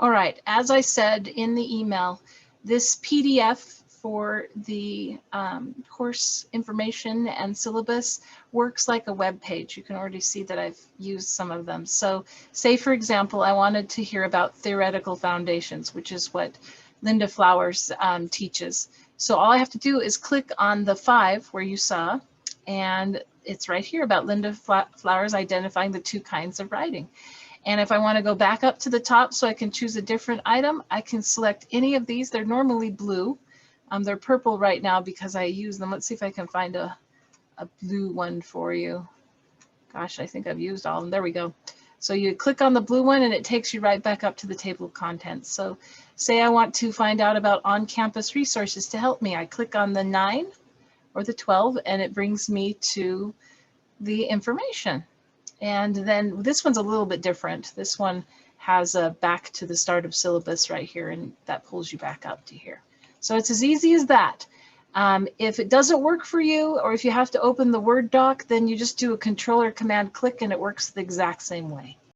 All right, as I said in the email, this PDF for the course information and syllabus works like a web page. You can already see that I've used some of them. So say, for example, I wanted to hear about theoretical foundations, which is what Linda Flowers teaches. So all I have to do is click on the 5 where you saw, and it's right here about Linda Flowers identifying the 2 kinds of writing. And if I want to go back up to the top so I can choose a different item, I can select any of these. They're normally blue. They're purple right now because I use them. Let's see if I can find a blue one for you. Gosh, I think I've used all of them. There we go. So you click on the blue one and it takes you right back up to the table of contents. So say I want to find out about on-campus resources to help me. I click on the 9 or the 12 and it brings me to the information. And then this one's a little bit different. This one has a back to the start of syllabus right here, and that pulls you back up to here. So it's as easy as that. If it doesn't work for you, or if you have to open the Word doc, then you just do a Control or Command click and it works the exact same way.